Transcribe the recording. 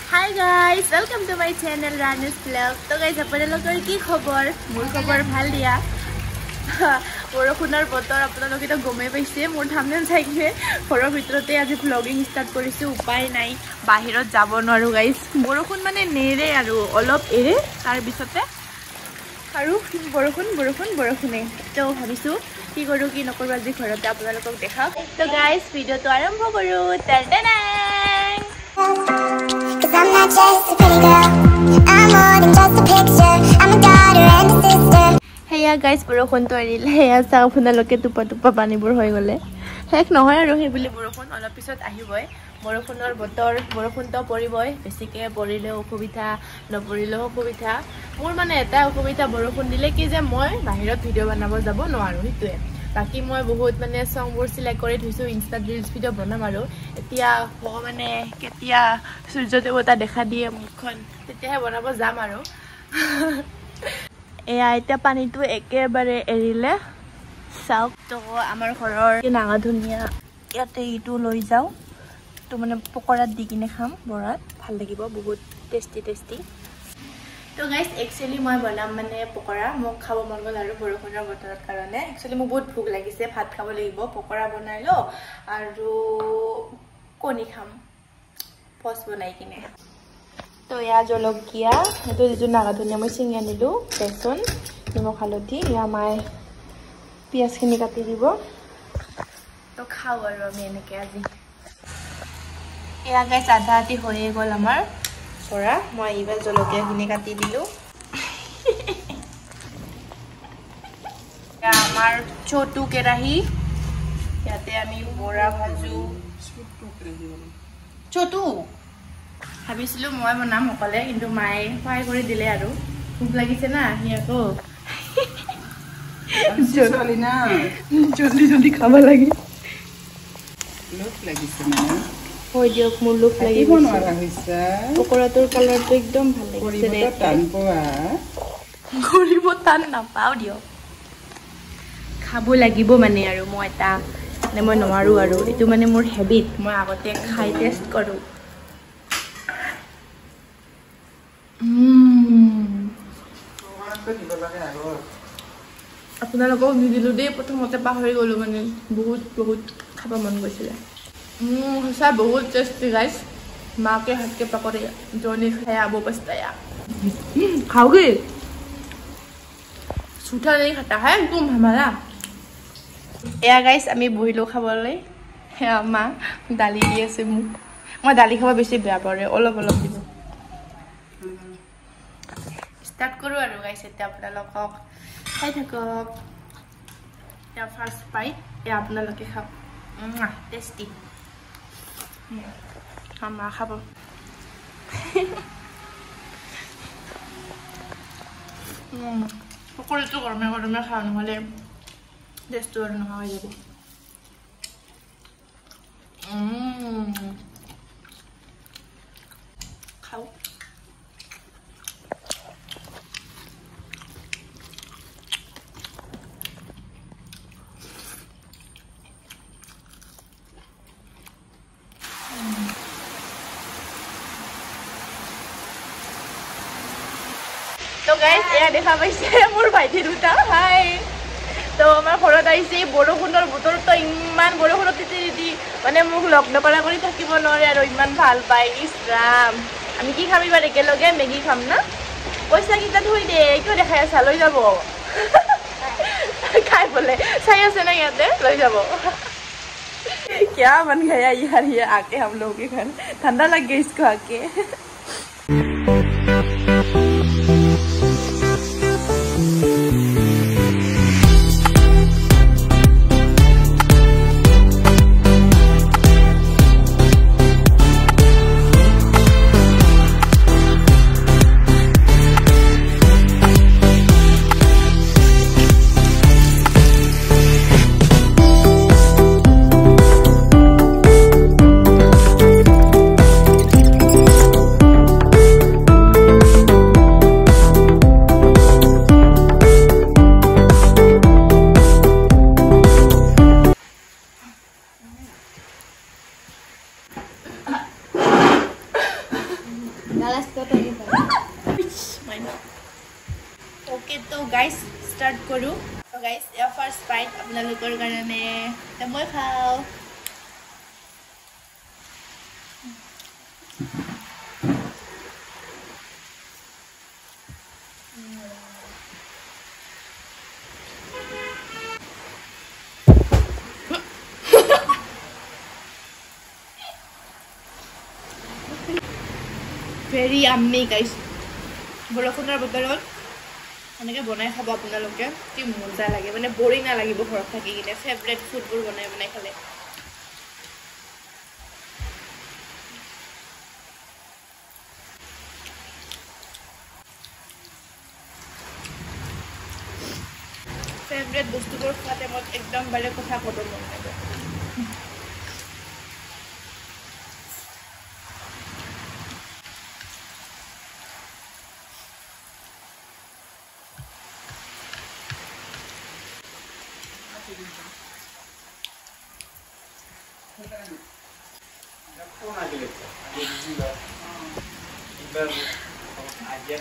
Hi guys, welcome to my channel Ranu's Vlog. So guys, আপোনালোকৰ কি খবৰ? মোৰ খবৰ ভাল দিয়া। বৰখুনৰ বতৰ আপোনালোকে তো গমে পাইছে। মোৰ থাম্বনেল চাইছে ঘৰৰ ভিতৰতে আজি ভ্লগিং ষ্টাৰ্ট কৰিছো। উপায় নাই, বাহিৰত যাব নোৱাৰো গাইস। বৰখুন মানে নেৰে আৰু অলপ এৰে তাৰ পিছতে আৰু বৰখুনে। তো ভাবিছো কি কৰো কি নকৰো আজি ঘৰতে আপোনালোকক দেখাও। তো গাইস ভিডিওটো আৰম্ভ কৰো। টাটানাং। I'm not just a pretty girl, I'm more than just a picture, I'm a daughter and a sister. Hey guys, বৰখুন তো এৰিল। হেয়া চাও আপোনালোকে টুপা পানীবোৰ হৈ গলে হেক নহয় আৰু সেই বুলি বৰখুন অলপ পিছত আহিবই। বৰখুনৰ বতৰ, বৰখুন তো পৰিবই, বেছিকে পৰিলে অসুবিধা, নপৰিলেও অসুবিধা। মোৰ মানে এটা অসুবিধা বৰখুন দিলে কি যে মই বাহিৰত ভিডিঅ' বনাব যাব নোৱাৰো সেইটোৱে। বাকি মই বহুত মানে সংবোৰ সিলেক্ট কৰি থৈছো, ইনষ্টাত ৰিলস ভিডিঅ' বনাম আৰু এতিয়া মানে কেতিয়া সূৰ্য দেৱতা দেখা দিয়ে মুখখন তেতিয়াহে বনাব যাম আৰু এয়া এতিয়া পানীটো একেবাৰে এৰিলে চাওক। তো আমাৰ ঘৰৰ নাঙা ধুনীয়া ইয়াতে ইটো লৈ যাওঁ, তো মানে পকৰাত দি কিনে খাম, বৰাত ভাল লাগিব, বহুত টেষ্টি। তো গাইস একচুয়ালি মই বনাম মানে পকৰা, মোক খাব মন গ'ল আৰু বৰখুনৰ বতৰৰ কাৰণে। একচুয়ালি মোক বহুত ভোক লাগিছে, ভাত খাব লাগিব, পকৰা বনাই লো আৰু কণী খাম পচ বনাই কিনে। তো এয়া জলকীয়া, এইটো যিটো নাগা ধনিয়া মই চিঙি আনিলো, বেচন, নিমখ হালধি, এয়া মায়ে পিঁয়াজখিনি কাটি দিব। তো খাওঁ আৰু আমি এনেকৈ আজি। এয়া গাইস আধা আধি হৈয়ে গ'ল আমাৰ পৰা। মই এইবাৰ জলকীয়াখিনি কাটি দিলো। আমাৰ ছোটু কেৰাহী, ইয়াতে আমি বৰা ভাজো। ছোটু ভাবিছিলো মই বনাম অকলে, কিন্তু মায়ে সহায় কৰি দিলে আৰু ভোক লাগিছে না। আহি আকৌ জলদি খাব লাগে। হয় দিয়ক, মোৰ লোভ লাগিব। পকৰাটোৰ কালাৰটো একদম ভাল লাগিছে। ঘূৰিব টান নাপাওঁ দিয়ক, খাব লাগিব মানে। আৰু মই এটা মানে মই নোৱাৰো আৰু এইটো মানে মোৰ হেবিট, মই আগতে খাই টেষ্ট কৰোঁ। আপোনালোকক নিদিলো দেই, প্ৰথমতে পাহৰি গলো, মানে বহুত খাব মন গৈছিলে। সঁচা বহুত টেষ্টি গাইস। माँ के हाथ के पकौड़े जो नहीं खाया वो पछताया। खाओगे? सूठा नहीं खाता है तुम हमारा। এয়া গাইস আমি বহিলো খাবলৈ। হেয়া মা দালি দি আছে মোক। মই দালি খাব বেছি বেয়া পাওঁ, অলপ দিব। স্টার্ট কৰো আৰু গাইস। এতিয়া আপোনালোকক খাই থাকক। এতিয়া ফাৰ্ষ্ট বাইট এয়া আপোনালোকে খাওক। টেষ্টি। মা খাব। পকৰীটো গৰমে খাওঁ, নহ'লে টেষ্টটো আৰু নোহোৱা হৈ যাব। খাওঁ। তো গাইস এয়া দেখা পাইছে মোৰ ভাইটি দুটা। হাই। তো আমাৰ ঘৰত আহিছে বৰখুনৰ বতৰটো, ইমান বৰখুনত তিতি মানে মোক লগ নকৰা কৰি থাকিব নোৱাৰে আৰু ইমান ভাল পায়। ইছ ৰাম, আমি কি খাম এইবাৰ একেলগে? মেগী খাম না? পইচা কেইটা থৈ দে, কিয় দেখাই আছা? লৈ যাব খাই বোলে, চাই আছে না ইয়াতে, লৈ যাব। क्या बन गया यार ये आके हम लोगों के घर, ठंडा लग गया इसको आके। Okay, so guys, start karo. So guys, your first bite apnalokor karone moi khao. Very yummy guys. Borokhunor botorot এনেকে বনাই খাব আপোনালোকে কি মজা লাগে মানে বৰিং না লাগিব ঘৰত থাকি কিনে ফেভৰেট ফুডবোৰ বনাই খালে ফেভৰেট বস্তুবোৰ খোৱাতে মই একদম বেলেগ কথা ক'ব মন লাগে Iba aja